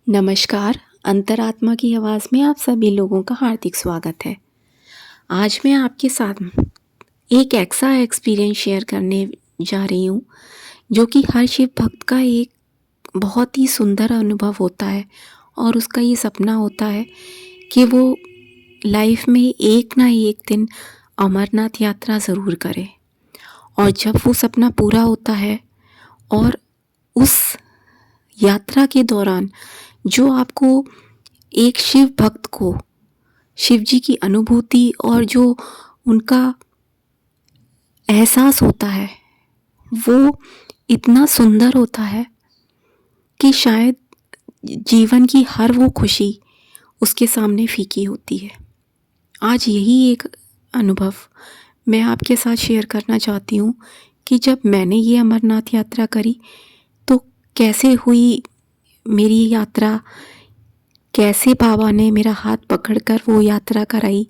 नमस्कार, अंतरात्मा की आवाज़ में आप सभी लोगों का हार्दिक स्वागत है। आज मैं आपके साथ एक ऐसा एक्सपीरियंस शेयर करने जा रही हूँ, जो कि हर शिव भक्त का एक बहुत ही सुंदर अनुभव होता है और उसका ये सपना होता है कि वो लाइफ में एक ना एक दिन अमरनाथ यात्रा ज़रूर करे। और जब वो सपना पूरा होता है और उस यात्रा के दौरान जो आपको एक शिव भक्त को शिव जी की अनुभूति और जो उनका एहसास होता है वो इतना सुंदर होता है कि शायद जीवन की हर वो खुशी उसके सामने फीकी होती है। आज यही एक अनुभव मैं आपके साथ शेयर करना चाहती हूँ कि जब मैंने ये अमरनाथ यात्रा करी तो कैसे हुई मेरी यात्रा, कैसे बाबा ने मेरा हाथ पकड़कर वो यात्रा कराई।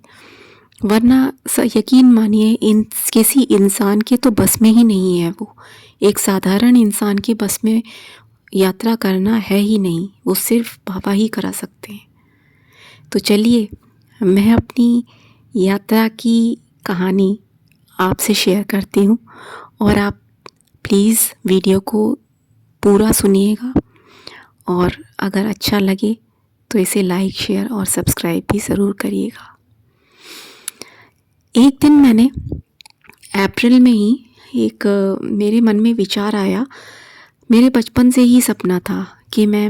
वरना यकीन मानिए किसी इंसान के तो बस में ही नहीं है, वो एक साधारण इंसान के बस में यात्रा करना है ही नहीं, वो सिर्फ बाबा ही करा सकते हैं। तो चलिए मैं अपनी यात्रा की कहानी आपसे शेयर करती हूँ और आप प्लीज़ वीडियो को पूरा सुनिएगा और अगर अच्छा लगे तो इसे लाइक, शेयर और सब्सक्राइब भी ज़रूर करिएगा। एक दिन मैंने अप्रैल में ही मेरे मन में विचार आया। मेरे बचपन से ही सपना था कि मैं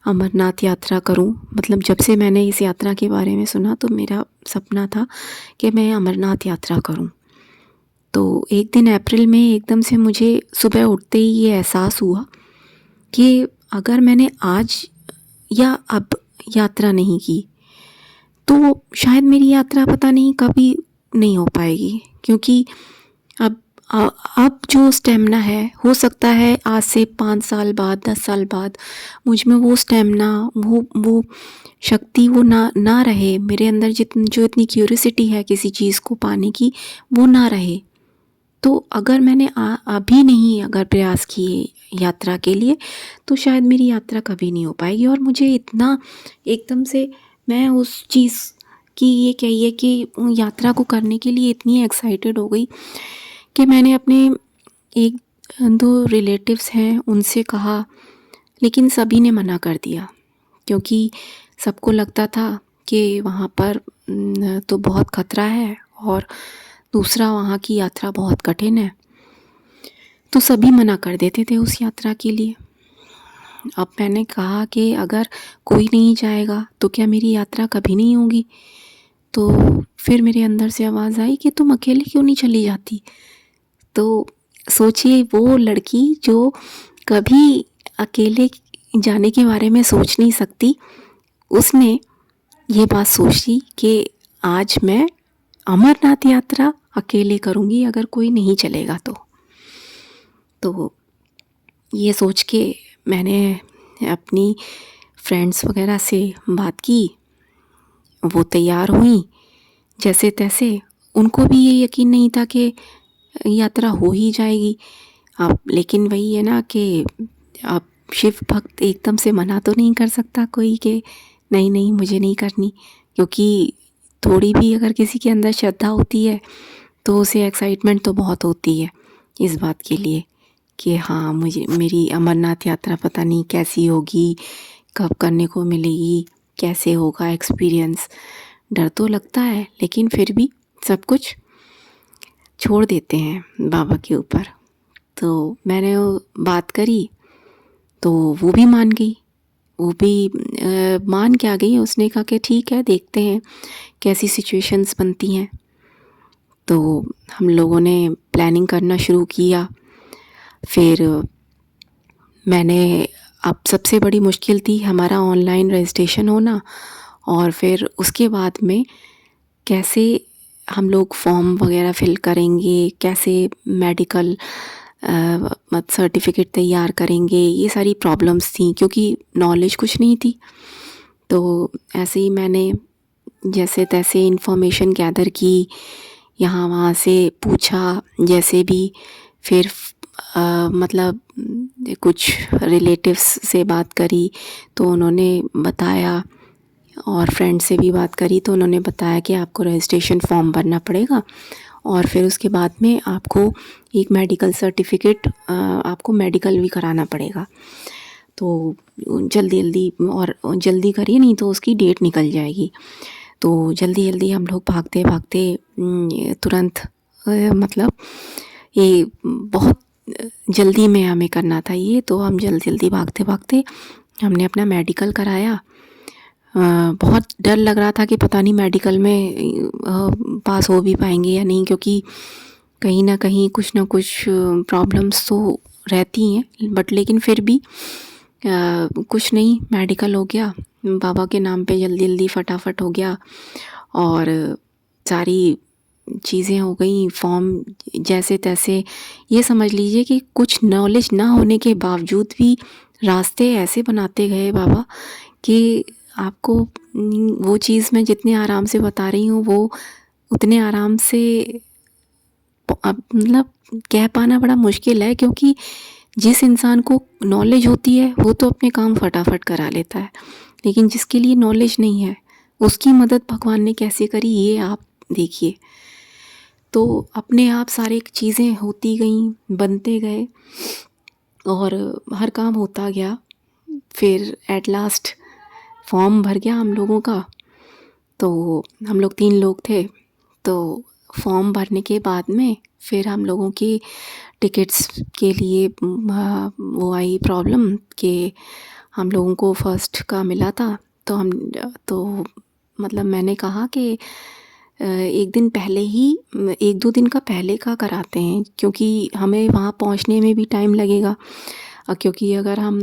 अमरनाथ यात्रा करूं। मतलब जब से मैंने इस यात्रा के बारे में सुना तो मेरा सपना था कि मैं अमरनाथ यात्रा करूं। तो एक दिन अप्रैल में एकदम से मुझे सुबह उठते ही ये एहसास हुआ कि अगर मैंने आज या अब यात्रा नहीं की तो शायद मेरी यात्रा पता नहीं कभी नहीं हो पाएगी, क्योंकि अब जो स्टेमिना है, हो सकता है आज से 5 साल बाद, 10 साल बाद मुझ में वो स्टेमिना, वो शक्ति वो ना रहे। मेरे अंदर जो इतनी क्यूरियोसिटी है किसी चीज़ को पाने की, वो ना रहे। तो अगर मैंने अभी नहीं अगर प्रयास किए यात्रा के लिए तो शायद मेरी यात्रा कभी नहीं हो पाएगी। और मुझे इतना एकदम से मैं उस चीज़ की ये कहिए कि यात्रा को करने के लिए इतनी एक्साइटेड हो गई कि मैंने अपने 1-2 रिलेटिव्स हैं उनसे कहा, लेकिन सभी ने मना कर दिया, क्योंकि सबको लगता था कि वहाँ पर तो बहुत खतरा है और दूसरा वहाँ की यात्रा बहुत कठिन है। तो सभी मना कर देते थे उस यात्रा के लिए। अब मैंने कहा कि अगर कोई नहीं जाएगा तो क्या मेरी यात्रा कभी नहीं होगी। तो फिर मेरे अंदर से आवाज़ आई कि तुम अकेले क्यों नहीं चली जाती। तो सोचिए, वो लड़की जो कभी अकेले जाने के बारे में सोच नहीं सकती, उसने ये बात सोची कि आज मैं अमरनाथ यात्रा अकेले करूँगी अगर कोई नहीं चलेगा तो ये सोच के मैंने अपनी फ्रेंड्स वगैरह से बात की। वो तैयार हुई जैसे तैसे। उनको भी ये यकीन नहीं था कि यात्रा हो ही जाएगी। अब लेकिन वही है ना कि अब शिव भक्त एकदम से मना तो नहीं कर सकता कोई कि नहीं नहीं मुझे नहीं करनी, क्योंकि थोड़ी भी अगर किसी के अंदर श्रद्धा होती है तो उसे एक्साइटमेंट तो बहुत होती है इस बात के लिए कि हाँ, मुझे मेरी अमरनाथ यात्रा पता नहीं कैसी होगी, कब करने को मिलेगी, कैसे होगा एक्सपीरियंस। डर तो लगता है, लेकिन फिर भी सब कुछ छोड़ देते हैं बाबा के ऊपर। तो मैंने वो बात करी तो वो भी मान गई। वो भी मान के आ गई। उसने कहा कि ठीक है, देखते हैं कैसी सिचुएशंस बनती हैं। तो हम लोगों ने प्लानिंग करना शुरू किया। फिर मैंने, अब सबसे बड़ी मुश्किल थी हमारा ऑनलाइन रजिस्ट्रेशन होना, और फिर उसके बाद में कैसे हम लोग फॉर्म वगैरह फिल करेंगे, कैसे मेडिकल सर्टिफिकेट तैयार करेंगे, ये सारी प्रॉब्लम्स थी क्योंकि नॉलेज कुछ नहीं थी। तो ऐसे ही मैंने जैसे तैसे इन्फॉर्मेशन गैदर की, यहाँ वहाँ से पूछा जैसे भी। फिर मतलब कुछ रिलेटिव्स से बात करी तो उन्होंने बताया, और फ्रेंड से भी बात करी तो उन्होंने बताया कि आपको रजिस्ट्रेशन फॉर्म भरना पड़ेगा, और फिर उसके बाद में आपको एक मेडिकल सर्टिफिकेट, आपको मेडिकल भी कराना पड़ेगा। तो जल्दी जल्दी, और जल्दी करिए नहीं तो उसकी डेट निकल जाएगी। तो जल्दी जल्दी हम लोग भागते भागते तुरंत, मतलब ये बहुत जल्दी में हमें करना था ये, तो हम जल्दी जल्दी भागते भागते हमने अपना मेडिकल कराया। बहुत डर लग रहा था कि पता नहीं मेडिकल में पास हो भी पाएंगे या नहीं, क्योंकि कहीं ना कहीं कुछ ना कुछ प्रॉब्लम्स तो रहती हैं, बट लेकिन फिर भी कुछ नहीं, मेडिकल हो गया बाबा के नाम पे, जल्दी जल्दी फटाफट हो गया, और सारी चीज़ें हो गई, फॉर्म जैसे तैसे। ये समझ लीजिए कि कुछ नॉलेज ना होने के बावजूद भी रास्ते ऐसे बनाते गए बाबा कि आपको वो चीज़ मैं जितने आराम से बता रही हूँ वो उतने आराम से मतलब कह पाना बड़ा मुश्किल है, क्योंकि जिस इंसान को नॉलेज होती है वो तो अपने काम फटाफट करा लेता है, लेकिन जिसके लिए नॉलेज नहीं है उसकी मदद भगवान ने कैसे करी ये आप देखिए। तो अपने आप सारी चीज़ें होती गईं, बनते गए, और हर काम होता गया। फिर एट लास्ट फॉर्म भर गया हम लोगों का। तो हम लोग 3 लोग थे, तो फॉर्म भरने के बाद में फिर हम लोगों की टिकट्स के लिए वो आई प्रॉब्लम कि हम लोगों को फर्स्ट का मिला था, तो मतलब मैंने कहा कि एक दिन पहले ही, 1-2 दिन का पहले का कराते हैं, क्योंकि हमें वहाँ पहुँचने में भी टाइम लगेगा। क्योंकि अगर हम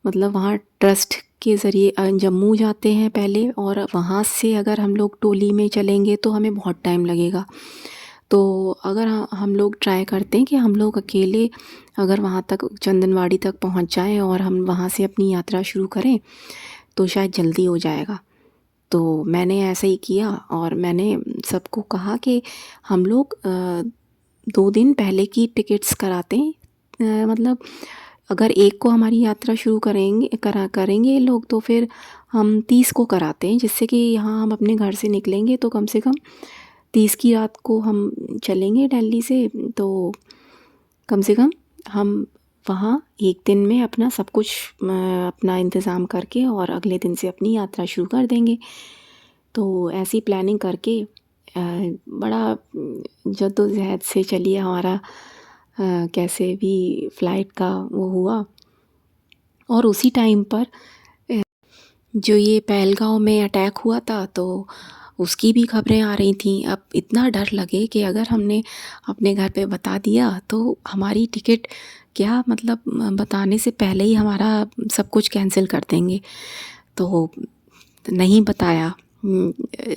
मतलब वहाँ ट्रस्ट के ज़रिए जम्मू जाते हैं पहले, और वहाँ से अगर हम लोग टोली में चलेंगे तो हमें बहुत टाइम लगेगा। तो अगर हम लोग ट्राई करते हैं कि हम लोग अकेले अगर वहाँ तक चंदनवाड़ी तक पहुँच जाएं और हम वहाँ से अपनी यात्रा शुरू करें तो शायद जल्दी हो जाएगा। तो मैंने ऐसा ही किया, और मैंने सबको कहा कि हम लोग 2 दिन पहले की टिकट्स कराते हैं। मतलब अगर 1 को हमारी यात्रा शुरू करेंगे ये लोग, तो फिर हम 30 को कराते हैं, जिससे कि यहाँ हम अपने घर से निकलेंगे तो कम से कम 30 की रात को हम चलेंगे दिल्ली से, तो कम से कम हम वहाँ 1 दिन में अपना सब कुछ अपना इंतज़ाम करके और अगले दिन से अपनी यात्रा शुरू कर देंगे। तो ऐसी प्लानिंग करके बड़ा जद्दोजहद से चलिए हमारा कैसे भी फ़्लाइट का वो हुआ। और उसी टाइम पर जो ये पहलगाँव में अटैक हुआ था तो उसकी भी खबरें आ रही थीं। अब इतना डर लगे कि अगर हमने अपने घर पे बता दिया तो हमारी टिकट क्या, मतलब बताने से पहले ही हमारा सब कुछ कैंसिल कर देंगे। तो नहीं बताया।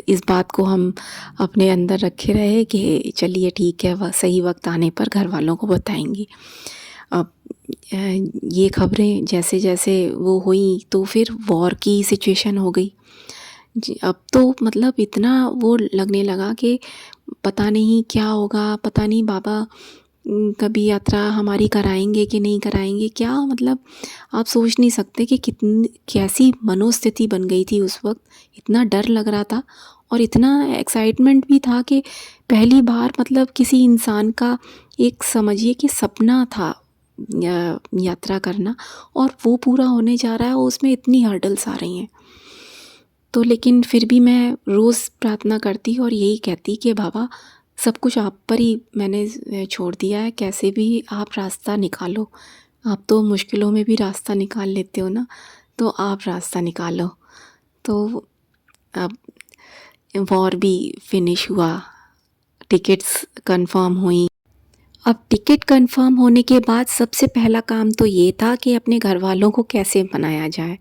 इस बात को हम अपने अंदर रखे रहे कि चलिए ठीक है, सही वक्त आने पर घर वालों को बताएंगे। अब ये खबरें जैसे जैसे वो हुई तो फिर वॉर की सिचुएशन हो गई। अब तो मतलब इतना वो लगने लगा कि पता नहीं क्या होगा, पता नहीं बाबा कभी यात्रा हमारी कराएंगे कि नहीं कराएंगे, क्या मतलब आप सोच नहीं सकते कि कितनी कैसी मनोस्थिति बन गई थी उस वक्त। इतना डर लग रहा था और इतना एक्साइटमेंट भी था कि पहली बार मतलब किसी इंसान का एक समझिए कि सपना था यात्रा करना, और वो पूरा होने जा रहा है, उसमें इतनी हर्डल्स आ रही हैं। तो लेकिन फिर भी मैं रोज़ प्रार्थना करती और यही कहती कि बाबा सब कुछ आप पर ही मैंने छोड़ दिया है, कैसे भी आप रास्ता निकालो। आप तो मुश्किलों में भी रास्ता निकाल लेते हो ना, तो आप रास्ता निकालो। तो अब वॉर भी फिनिश हुआ, टिकट्स कंफर्म हुई। अब टिकट कंफर्म होने के बाद सबसे पहला काम तो ये था कि अपने घर वालों को कैसे मनाया जाए।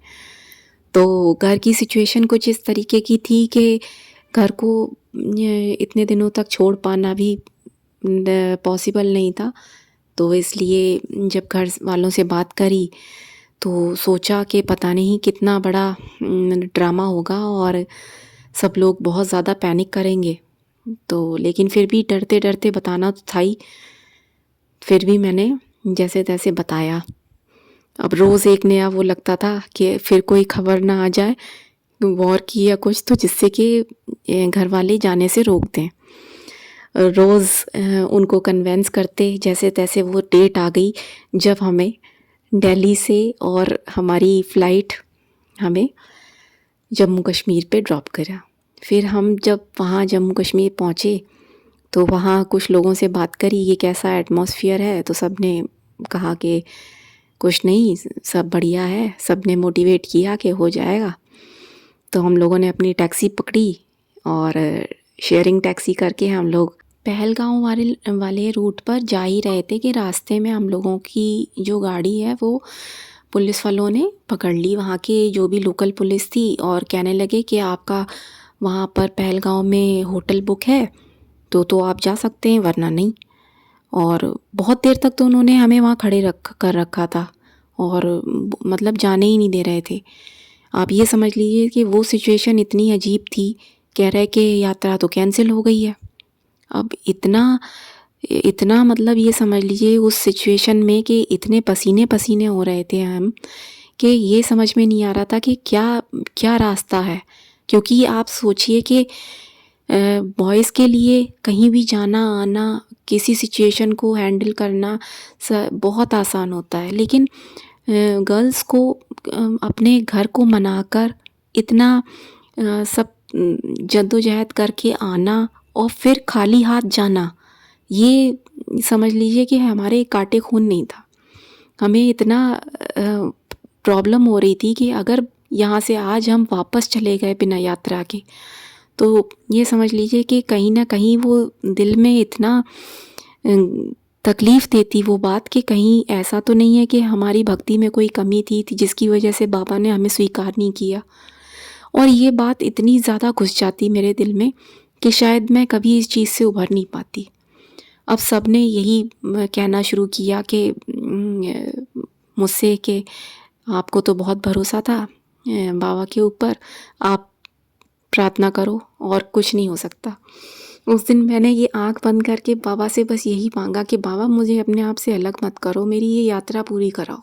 तो घर की सिचुएशन कुछ इस तरीके की थी कि घर को इतने दिनों तक छोड़ पाना भी पॉसिबल नहीं था। तो इसलिए जब घर वालों से बात करी तो सोचा कि पता नहीं कितना बड़ा ड्रामा होगा और सब लोग बहुत ज़्यादा पैनिक करेंगे। तो लेकिन फिर भी डरते डरते बताना तो था ही। फिर भी मैंने जैसे तैसे बताया। अब रोज़ एक नया वो लगता था कि फिर कोई खबर ना आ जाए वॉर की या कुछ, तो जिससे कि घर वाले जाने से रोक दें। रोज़ उनको कन्वेंस करते, जैसे तैसे वो डेट आ गई जब हमें दिल्ली से और हमारी फ़्लाइट हमें जम्मू कश्मीर पे ड्रॉप करा। फिर हम जब वहाँ जम्मू कश्मीर पहुँचे तो वहाँ कुछ लोगों से बात करी, ये कैसा एटमॉस्फेयर है, तो सब ने कहा कि कुछ नहीं, सब बढ़िया है। सब ने मोटिवेट किया कि हो जाएगा। तो हम लोगों ने अपनी टैक्सी पकड़ी और शेयरिंग टैक्सी करके हम लोग पहलगाँव वाले रूट पर जा ही रहे थे कि रास्ते में हम लोगों की जो गाड़ी है वो पुलिस वालों ने पकड़ ली। वहाँ के जो भी लोकल पुलिस थी और कहने लगे कि आपका वहाँ पर पहलगाँव में होटल बुक है तो आप जा सकते हैं, वरना नहीं। और बहुत देर तक तो उन्होंने हमें वहाँ खड़े कर रखा था और मतलब जाने ही नहीं दे रहे थे। आप ये समझ लीजिए कि वो सिचुएशन इतनी अजीब थी। कह रहे कि यात्रा तो कैंसिल हो गई है। अब इतना मतलब ये समझ लीजिए उस सिचुएशन में कि इतने पसीने पसीने हो रहे थे हम कि ये समझ में नहीं आ रहा था कि क्या क्या रास्ता है। क्योंकि आप सोचिए कि बॉयज़ के लिए कहीं भी जाना आना, किसी सिचुएशन को हैंडल करना बहुत आसान होता है, लेकिन गर्ल्स को अपने घर को मनाकर इतना सब जद्दोजहद करके आना और फिर खाली हाथ जाना, ये समझ लीजिए कि हमारे काटे खून नहीं था। हमें इतना प्रॉब्लम हो रही थी कि अगर यहाँ से आज हम वापस चले गए बिना यात्रा के, तो ये समझ लीजिए कि कहीं ना कहीं वो दिल में इतना तकलीफ़ देती वो बात कि कहीं ऐसा तो नहीं है कि हमारी भक्ति में कोई कमी थी जिसकी वजह से बाबा ने हमें स्वीकार नहीं किया। और ये बात इतनी ज़्यादा घुस जाती मेरे दिल में कि शायद मैं कभी इस चीज़ से उभर नहीं पाती। अब सब ने यही कहना शुरू किया कि मुझसे कि आपको तो बहुत भरोसा था बाबा के ऊपर, आप प्रार्थना करो और कुछ नहीं हो सकता। उस दिन मैंने ये आँख बंद करके बाबा से बस यही मांगा कि बाबा मुझे अपने आप से अलग मत करो, मेरी ये यात्रा पूरी कराओ।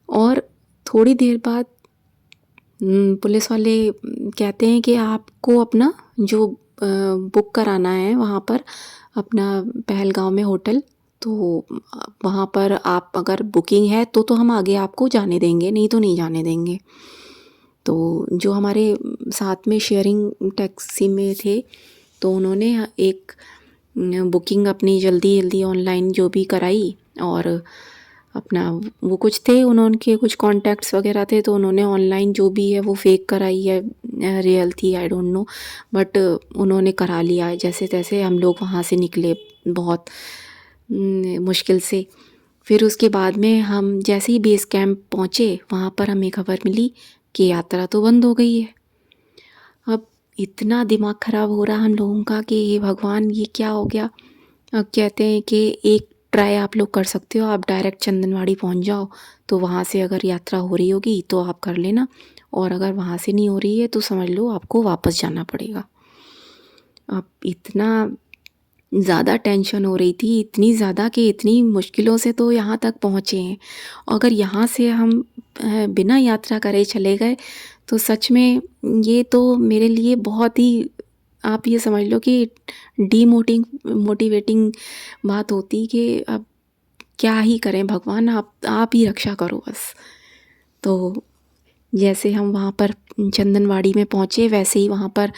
और थोड़ी देर बाद पुलिस वाले कहते हैं कि आपको अपना जो बुक कराना है वहाँ पर अपना पहलगाँव में होटल, तो वहाँ पर आप अगर बुकिंग है तो हम आगे आपको जाने देंगे, नहीं तो नहीं जाने देंगे। तो जो हमारे साथ में शेयरिंग टैक्सी में थे तो उन्होंने एक बुकिंग अपनी जल्दी जल्दी ऑनलाइन जो भी कराई और अपना वो कुछ थे, उनके कुछ कॉन्टैक्ट्स वगैरह थे, तो उन्होंने ऑनलाइन जो भी है वो फेक कराई है, रियल थी आई डोंट नो, बट उन्होंने करा लिया है। जैसे तैसे हम लोग वहाँ से निकले बहुत मुश्किल से। फिर उसके बाद में हम जैसे ही बेस कैंप पहुँचे वहाँ पर हमें खबर मिली कि यात्रा तो बंद हो गई है। अब इतना दिमाग ख़राब हो रहा हम लोगों का कि ये भगवान ये क्या हो गया। अब कहते हैं कि एक ट्राई आप लोग कर सकते हो, आप डायरेक्ट चंदनवाड़ी पहुंच जाओ, तो वहाँ से अगर यात्रा हो रही होगी तो आप कर लेना, और अगर वहाँ से नहीं हो रही है तो समझ लो आपको वापस जाना पड़ेगा। अब इतना ज़्यादा टेंशन हो रही थी, इतनी ज़्यादा कि इतनी मुश्किलों से तो यहाँ तक पहुँचे हैं, अगर यहाँ से हम बिना यात्रा करे चले गए तो सच में ये तो मेरे लिए बहुत ही, आप ये समझ लो कि मोटिवेटिंग बात होती कि अब क्या ही करें भगवान, आप ही रक्षा करो बस। तो जैसे हम वहाँ पर चंदनवाड़ी में पहुँचे वैसे ही वहाँ पर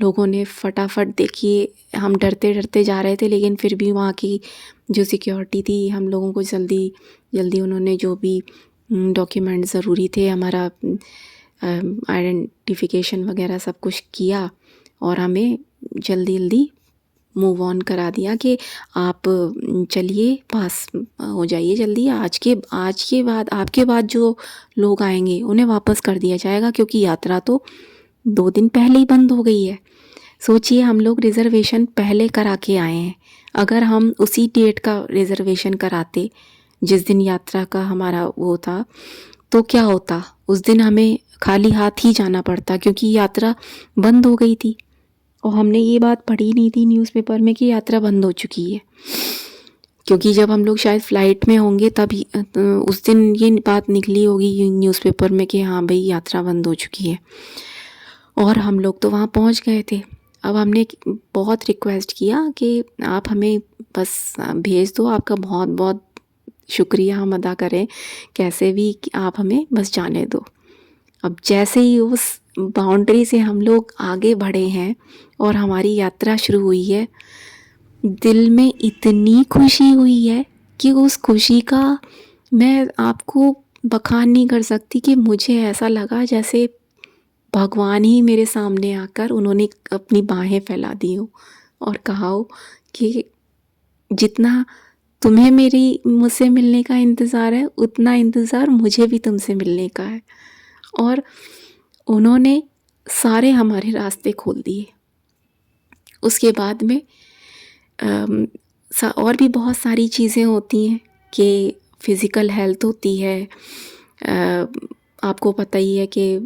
लोगों ने फटाफट, देखिए हम डरते डरते जा रहे थे लेकिन फिर भी वहाँ की जो सिक्योरिटी थी हम लोगों को जल्दी जल्दी उन्होंने जो भी डॉक्यूमेंट ज़रूरी थे, हमारा आइडेंटिफिकेशन वगैरह सब कुछ किया और हमें जल्दी जल्दी मूव ऑन करा दिया कि आप चलिए पास हो जाइए जल्दी, आज के बाद आपके बाद जो लोग आएंगे उन्हें वापस कर दिया जाएगा, क्योंकि यात्रा तो 2 दिन पहले ही बंद हो गई है। सोचिए हम लोग रिज़र्वेशन पहले करा के आए हैं, अगर हम उसी डेट का रिज़र्वेशन कराते जिस दिन यात्रा का हमारा वो था तो क्या होता, उस दिन हमें खाली हाथ ही जाना पड़ता क्योंकि यात्रा बंद हो गई थी और हमने ये बात पढ़ी नहीं थी न्यूज़पेपर में कि यात्रा बंद हो चुकी है। क्योंकि जब हम लोग शायद फ़्लाइट में होंगे तभी उस दिन ये बात निकली होगी न्यूज़पेपर में कि हाँ भाई यात्रा बंद हो चुकी है। और हम लोग तो वहाँ पहुँच गए थे। अब हमने बहुत रिक्वेस्ट किया कि आप हमें बस भेज दो, आपका बहुत बहुत शुक्रिया हम अदा करें कैसे भी कि आप हमें बस जाने दो। अब जैसे ही उस बाउंड्री से हम लोग आगे बढ़े हैं और हमारी यात्रा शुरू हुई है, दिल में इतनी खुशी हुई है कि उस खुशी का मैं आपको बखान नहीं कर सकती कि मुझे ऐसा लगा जैसे भगवान ही मेरे सामने आकर उन्होंने अपनी बाहें फैला दी हो और कहा हो कि जितना तुम्हें मेरी मुझसे मिलने का इंतज़ार है उतना इंतज़ार मुझे भी तुमसे मिलने का है। और उन्होंने सारे हमारे रास्ते खोल दिए। उसके बाद में और भी बहुत सारी चीज़ें होती हैं कि फ़िज़िकल हेल्थ होती है। आपको पता ही है कि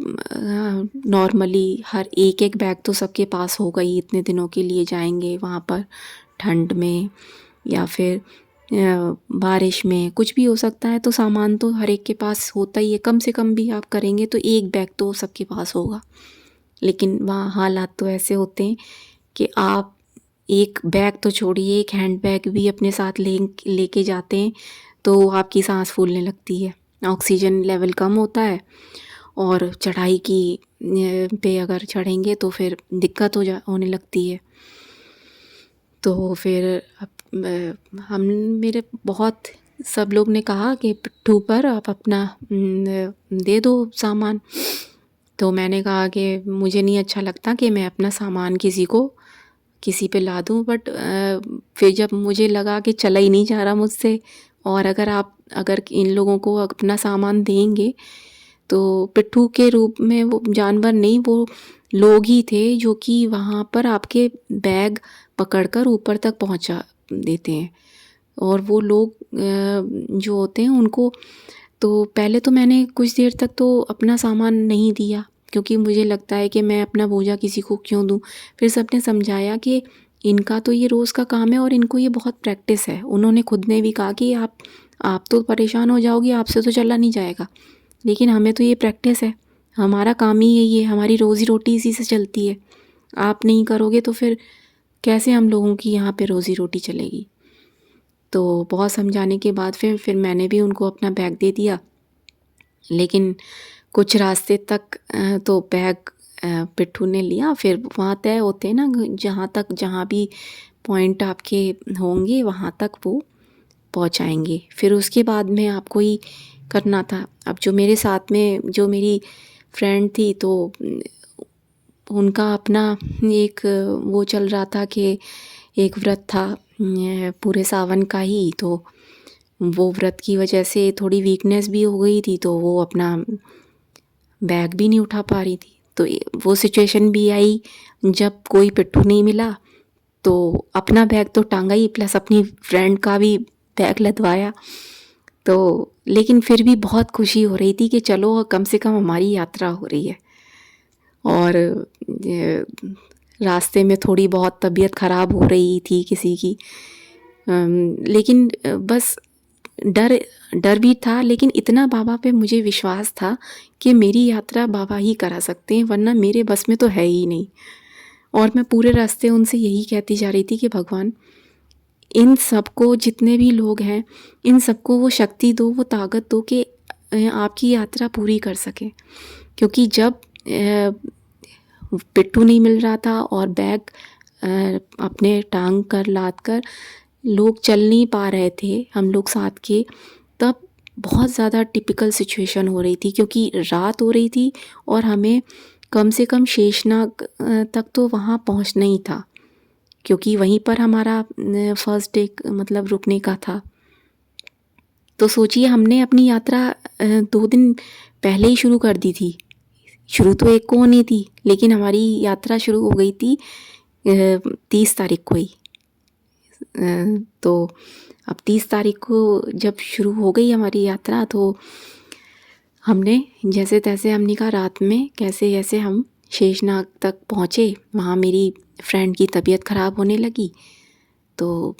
नॉर्मली हर एक बैग तो सबके पास होगा ही, इतने दिनों के लिए जाएंगे वहाँ पर ठंड में या फिर बारिश में, कुछ भी हो सकता है, तो सामान तो हर एक के पास होता ही है। कम से कम भी आप करेंगे तो एक बैग तो सबके पास होगा। लेकिन वहाँ हालात तो ऐसे होते हैं कि आप एक बैग तो छोड़िए, एक हैंड बैग भी अपने साथ लेके जाते हैं तो आपकी सांस फूलने लगती है, ऑक्सीजन लेवल कम होता है। और चढ़ाई की पे अगर चढ़ेंगे तो फिर दिक्कत होने लगती है। तो फिर हम मेरे बहुत सब लोग ने कहा कि पिट्ठू पर आप अपना दे दो सामान। तो मैंने कहा कि मुझे नहीं अच्छा लगता कि मैं अपना सामान किसी पे ला दूँ, बट फिर जब मुझे लगा कि चला ही नहीं जा रहा मुझसे, और अगर इन लोगों को अपना सामान देंगे तो पिट्ठू के रूप में वो जानवर नहीं, वो लोग ही थे जो कि वहाँ पर आपके बैग पकड़कर ऊपर तक पहुँचा देते हैं। और वो लोग जो होते हैं उनको तो पहले तो मैंने कुछ देर तक तो अपना सामान नहीं दिया, क्योंकि मुझे लगता है कि मैं अपना बोझा किसी को क्यों दूँ। फिर सबने समझाया कि इनका तो ये रोज़ का काम है और इनको ये बहुत प्रैक्टिस है। उन्होंने खुद ने भी कहा कि आप तो परेशान हो जाओगी, आपसे तो चला नहीं जाएगा, लेकिन हमें तो ये प्रैक्टिस है, हमारा काम ही यही है, हमारी रोज़ी रोटी इसी से चलती है। आप नहीं करोगे तो फिर कैसे हम लोगों की यहाँ पे रोज़ी रोटी चलेगी। तो बहुत समझाने के बाद फिर मैंने भी उनको अपना बैग दे दिया। लेकिन कुछ रास्ते तक तो बैग पिट्ठू ने लिया। फिर वहाँ तय होते हैं ना, जहाँ भी पॉइंट आपके होंगे वहाँ तक वो पहुँचाएंगे। फिर उसके बाद में आपको ही करना था। अब जो मेरे साथ में जो मेरी फ्रेंड थी तो उनका अपना एक वो चल रहा था कि एक व्रत था पूरे सावन का ही, तो वो व्रत की वजह से थोड़ी वीकनेस भी हो गई थी, तो वो अपना बैग भी नहीं उठा पा रही थी। तो वो सिचुएशन भी आई जब कोई पिट्ठू नहीं मिला, तो अपना बैग तो टांगा ही, प्लस अपनी फ्रेंड का भी बैग लदवाया। तो लेकिन फिर भी बहुत खुशी हो रही थी कि चलो कम से कम हमारी यात्रा हो रही है। और रास्ते में थोड़ी बहुत तबीयत ख़राब हो रही थी किसी की, लेकिन बस डर डर भी था, लेकिन इतना बाबा पे मुझे विश्वास था कि मेरी यात्रा बाबा ही करा सकते हैं, वरना मेरे बस में तो है ही नहीं। और मैं पूरे रास्ते उनसे यही कहती जा रही थी कि भगवान इन सबको, जितने भी लोग हैं, इन सबको वो शक्ति दो, वो ताकत दो कि आपकी यात्रा पूरी कर सके। क्योंकि जब पिट्ठू नहीं मिल रहा था और बैग अपने टांग कर लाद कर लोग चल नहीं पा रहे थे हम लोग साथ के, तब बहुत ज़्यादा टिपिकल सिचुएशन हो रही थी, क्योंकि रात हो रही थी और हमें कम से कम शेषनाग तक तो वहाँ पहुँचना ही था, क्योंकि वहीं पर हमारा फर्स्ट डे मतलब रुकने का था। तो सोचिए हमने अपनी यात्रा 2 दिन पहले ही शुरू कर दी थी। शुरू तो 1 को होनी थी, लेकिन हमारी यात्रा शुरू हो गई थी 30 तारीख को ही। तो अब 30 तारीख को जब शुरू हो गई हमारी यात्रा, तो हमने जैसे तैसे, हमने कहा रात में कैसे कैसे हम शेषनाग तक पहुँचे। वहाँ मेरी फ्रेंड की तबीयत ख़राब होने लगी, तो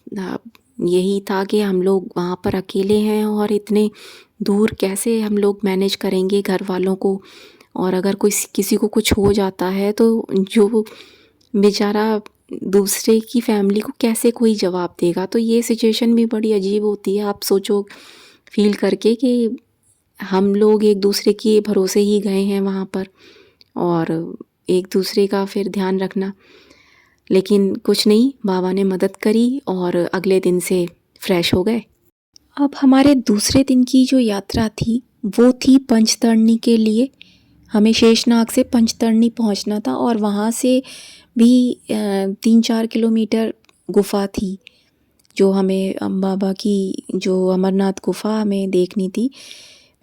यही था कि हम लोग वहाँ पर अकेले हैं और इतने दूर कैसे हम लोग मैनेज करेंगे घर वालों को, और अगर कोई किसी को कुछ हो जाता है तो जो बेचारा दूसरे की फैमिली को कैसे कोई जवाब देगा। तो ये सिचुएशन भी बड़ी अजीब होती है। आप सोचो फील करके कि हम लोग एक दूसरे के भरोसे ही गए हैं वहाँ पर, और एक दूसरे का फिर ध्यान रखना। लेकिन कुछ नहीं, बाबा ने मदद करी और अगले दिन से फ्रेश हो गए। अब हमारे दूसरे दिन की जो यात्रा थी वो थी पंचतरणी के लिए। हमें शेषनाग से पंचतरणी पहुंचना था और वहाँ से भी 3-4 किलोमीटर गुफा थी जो हमें बाबा की जो अमरनाथ गुफा हमें देखनी थी,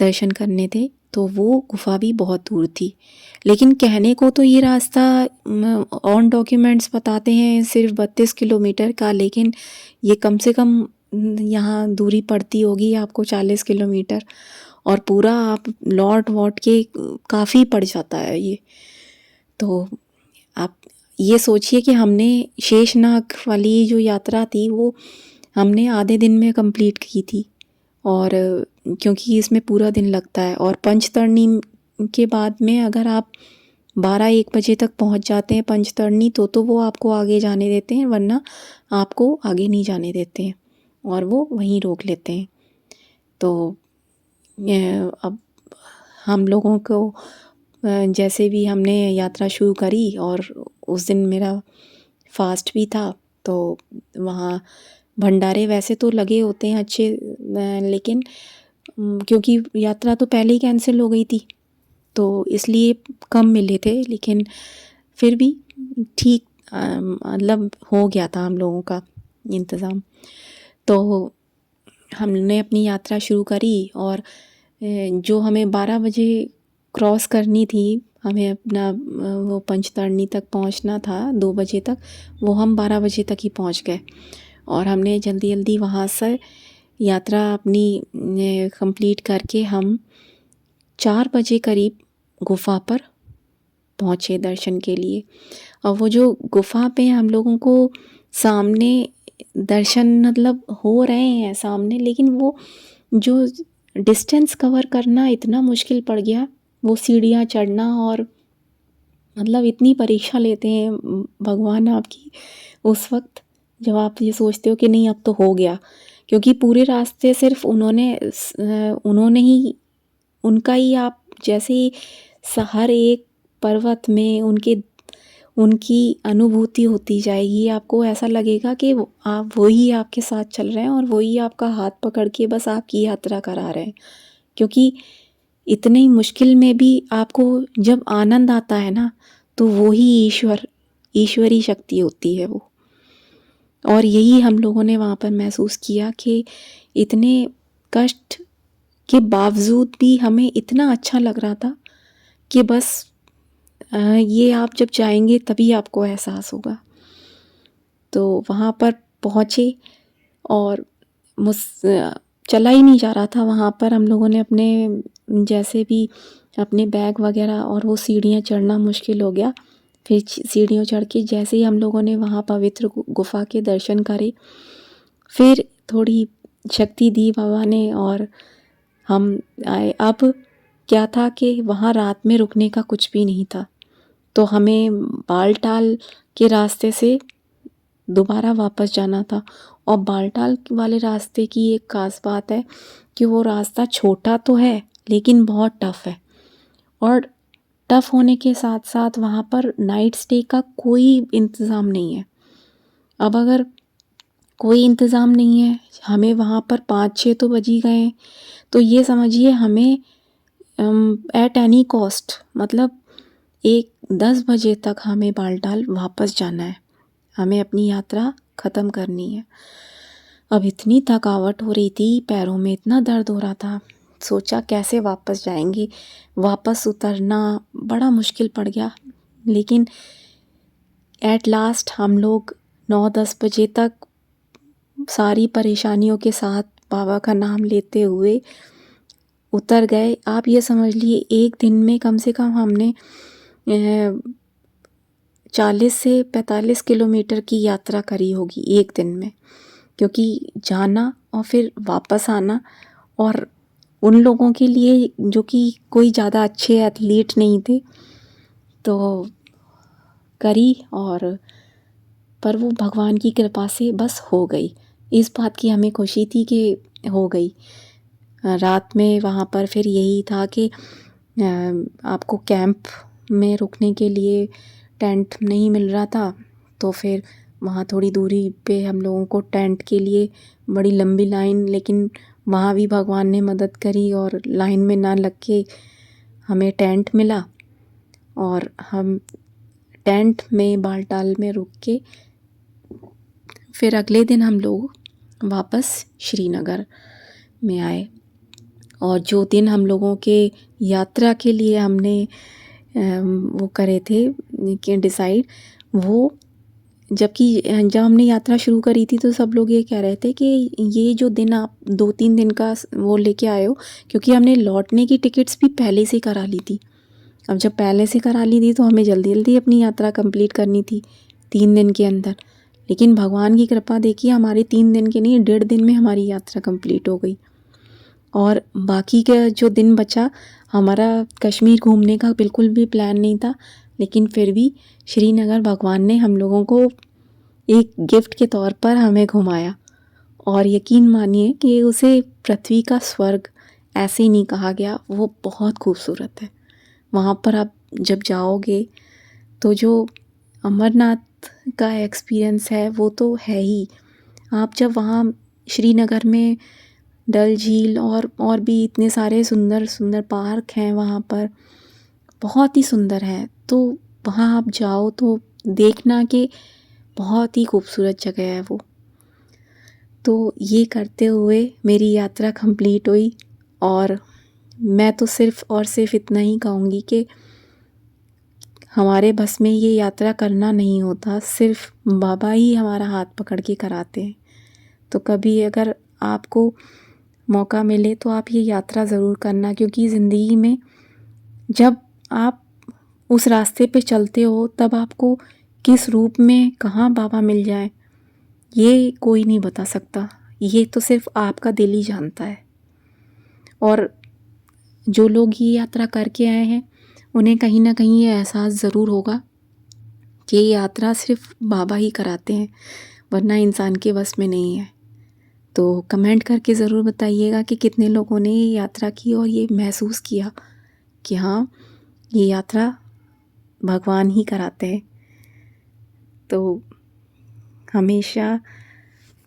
दर्शन करने थे। तो वो गुफा भी बहुत दूर थी। लेकिन कहने को तो ये रास्ता ऑन डॉक्यूमेंट्स बताते हैं सिर्फ 32 किलोमीटर का, लेकिन ये कम से कम यहाँ दूरी पड़ती होगी आपको 40 किलोमीटर, और पूरा आप लौट वौट के काफ़ी पड़ जाता है ये। तो आप ये सोचिए कि हमने शेषनाग वाली जो यात्रा थी वो हमने आधे दिन में कंप्लीट की थी, और क्योंकि इसमें पूरा दिन लगता है। और पंचतरणी के बाद में अगर आप 12-1 बजे तक पहुंच जाते हैं पंचतरणी तो वो आपको आगे जाने देते हैं, वरना आपको आगे नहीं जाने देते हैं और वो वहीं रोक लेते हैं। तो अब हम लोगों को जैसे भी हमने यात्रा शुरू करी, और उस दिन मेरा फास्ट भी था, तो वहाँ भंडारे वैसे तो लगे होते हैं अच्छे, लेकिन क्योंकि यात्रा तो पहले ही कैंसिल हो गई थी तो इसलिए कम मिले थे, लेकिन फिर भी ठीक मतलब हो गया था हम लोगों का इंतज़ाम। तो हमने अपनी यात्रा शुरू करी, और जो हमें 12 बजे क्रॉस करनी थी, हमें अपना वो पंचतरणी तक पहुंचना था 2 बजे तक, वो हम 12 बजे तक ही पहुंच गए। और हमने जल्दी जल्दी वहाँ से यात्रा अपनी कंप्लीट करके हम 4 बजे करीब गुफा पर पहुँचे दर्शन के लिए। और वो जो गुफा पे हम लोगों को सामने दर्शन मतलब हो रहे हैं सामने, लेकिन वो जो डिस्टेंस कवर करना इतना मुश्किल पड़ गया, वो सीढ़ियाँ चढ़ना, और मतलब इतनी परीक्षा लेते हैं भगवान आपकी उस वक्त, जब आप ये सोचते हो कि नहीं अब तो हो गया। क्योंकि पूरे रास्ते सिर्फ उन्होंने ही, उनका ही आप जैसे ही हर एक पर्वत में उनकी अनुभूति होती जाएगी, आपको ऐसा लगेगा कि आप वही आपके साथ चल रहे हैं और वही आपका हाथ पकड़ के बस आपकी यात्रा करा रहे हैं। क्योंकि इतनी मुश्किल में भी आपको जब आनंद आता है ना, तो वो ही ईश्वरी शक्ति होती है वो। और यही हम लोगों ने वहाँ पर महसूस किया कि इतने कष्ट के बावजूद भी हमें इतना अच्छा लग रहा था कि बस ये आप जब जाएंगे तभी आपको एहसास होगा। तो वहाँ पर पहुँचे और चला ही नहीं जा रहा था। वहाँ पर हम लोगों ने अपने जैसे भी अपने बैग वगैरह, और वो सीढ़ियाँ चढ़ना मुश्किल हो गया। फिर सीढ़ियों चढ़ के जैसे ही हम लोगों ने वहाँ पवित्र गुफा के दर्शन करे, फिर थोड़ी शक्ति दी बाबा ने और हम आए। अब क्या था कि वहाँ रात में रुकने का कुछ भी नहीं था, तो हमें बालटाल के रास्ते से दोबारा वापस जाना था। और बालटाल वाले रास्ते की एक ख़ास बात है कि वो रास्ता छोटा तो है लेकिन बहुत टफ़ है, और टफ़ होने के साथ साथ वहाँ पर नाइट स्टे का कोई इंतज़ाम नहीं है। अब अगर कोई इंतज़ाम नहीं है, हमें वहाँ पर 5-6 तो बज ही गए, तो ये समझिए हमें एट एनी कॉस्ट मतलब 10 बजे तक हमें बालटाल वापस जाना है, हमें अपनी यात्रा ख़त्म करनी है। अब इतनी थकावट हो रही थी, पैरों में इतना दर्द हो रहा था, सोचा कैसे वापस जाएंगे। वापस उतरना बड़ा मुश्किल पड़ गया, लेकिन एट लास्ट हम लोग 9-10 बजे तक सारी परेशानियों के साथ बाबा का नाम लेते हुए उतर गए। आप ये समझ लिए एक दिन में कम से कम हमने 40 से 45 किलोमीटर की यात्रा करी होगी एक दिन में। क्योंकि जाना और फिर वापस आना, और उन लोगों के लिए जो कि कोई ज़्यादा अच्छे एथलीट नहीं थे, तो करी, और पर वो भगवान की कृपा से बस हो गई। इस बात की हमें खुशी थी कि हो गई। रात में वहाँ पर फिर यही था कि आपको कैंप में रुकने के लिए टेंट नहीं मिल रहा था, तो फिर वहाँ थोड़ी दूरी पे हम लोगों को टेंट के लिए बड़ी लंबी लाइन, लेकिन वहाँ भी भगवान ने मदद करी और लाइन में ना लग के हमें टेंट मिला, और हम टेंट में बालटाल में रुक के फिर अगले दिन हम लोग वापस श्रीनगर में आए। और जो दिन हम लोगों के यात्रा के लिए हमने वो करे थे कि डिसाइड, वो जब हमने यात्रा शुरू करी थी तो सब लोग ये कह रहे थे कि ये जो दिन आप 2-3 दिन का वो लेके आए हो, क्योंकि हमने लौटने की टिकट्स भी पहले से करा ली थी। अब जब पहले से करा ली थी तो हमें जल्दी जल्दी अपनी यात्रा कंप्लीट करनी थी 3 दिन के अंदर, लेकिन भगवान की कृपा देखिए, हमारे 3 दिन के नहीं 1.5 दिन में हमारी यात्रा कंप्लीट हो गई। और बाकी का जो दिन बचा, हमारा कश्मीर घूमने का बिल्कुल भी प्लान नहीं था, लेकिन फिर भी श्रीनगर भगवान ने हम लोगों को एक गिफ्ट के तौर पर हमें घुमाया। और यकीन मानिए कि उसे पृथ्वी का स्वर्ग ऐसे नहीं कहा गया, वो बहुत खूबसूरत है। वहाँ पर आप जब जाओगे तो जो अमरनाथ का एक्सपीरियंस है वो तो है ही। आप जब वहाँ श्रीनगर में डल झील और भी इतने सारे सुंदर सुंदर पार्क हैं वहाँ पर, बहुत ही सुंदर है, तो वहाँ आप जाओ तो देखना कि बहुत ही खूबसूरत जगह है वो। तो ये करते हुए मेरी यात्रा कंप्लीट हुई, और मैं तो सिर्फ़ और सिर्फ इतना ही कहूँगी कि हमारे बस में ये यात्रा करना नहीं होता, सिर्फ बाबा ही हमारा हाथ पकड़ के कराते हैं। तो कभी अगर आपको मौका मिले तो आप ये यात्रा ज़रूर करना, क्योंकि ज़िंदगी में जब आप उस रास्ते पे चलते हो तब आपको किस रूप में कहाँ बाबा मिल जाए ये कोई नहीं बता सकता, ये तो सिर्फ आपका दिल ही जानता है। और जो लोग ये यात्रा करके आए हैं उन्हें कहीं ना कहीं ये एहसास ज़रूर होगा कि ये यात्रा सिर्फ बाबा ही कराते हैं, वरना इंसान के बस में नहीं है। तो कमेंट करके ज़रूर बताइएगा कि कितने लोगों ने ये यात्रा की और ये महसूस किया कि हाँ, ये यात्रा भगवान ही कराते हैं। तो हमेशा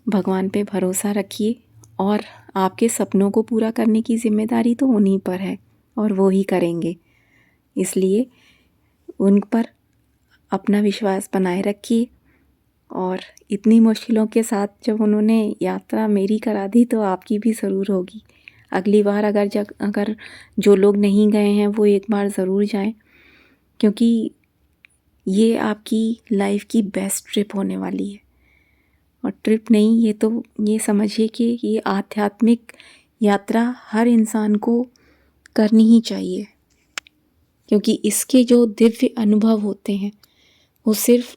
भगवान पे भरोसा रखिए, और आपके सपनों को पूरा करने की ज़िम्मेदारी तो उन्हीं पर है और वो ही करेंगे, इसलिए उन पर अपना विश्वास बनाए रखिए। और इतनी मुश्किलों के साथ जब उन्होंने यात्रा मेरी करा दी तो आपकी भी ज़रूर होगी। अगली बार अगर जो लोग नहीं गए हैं वो एक बार ज़रूर जाएं, क्योंकि ये आपकी लाइफ की बेस्ट ट्रिप होने वाली है। और ट्रिप नहीं, ये समझिए कि ये आध्यात्मिक यात्रा हर इंसान को करनी ही चाहिए, क्योंकि इसके जो दिव्य अनुभव होते हैं वो सिर्फ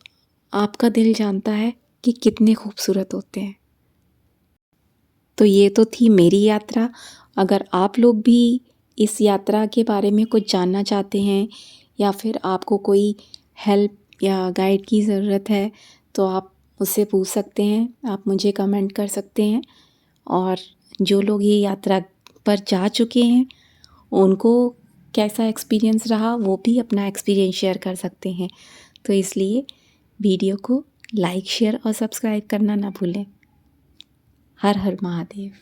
आपका दिल जानता है कि कितने खूबसूरत होते हैं। तो ये तो थी मेरी यात्रा। अगर आप लोग भी इस यात्रा के बारे में कुछ जानना चाहते हैं, या फिर आपको कोई हेल्प या गाइड की ज़रूरत है, तो आप मुझसे पूछ सकते हैं, आप मुझे कमेंट कर सकते हैं। और जो लोग ये यात्रा पर जा चुके हैं उनको कैसा एक्सपीरियंस रहा वो भी अपना एक्सपीरियंस शेयर कर सकते हैं। तो इसलिए वीडियो को लाइक, शेयर और सब्सक्राइब करना ना भूलें। हर हर महादेव।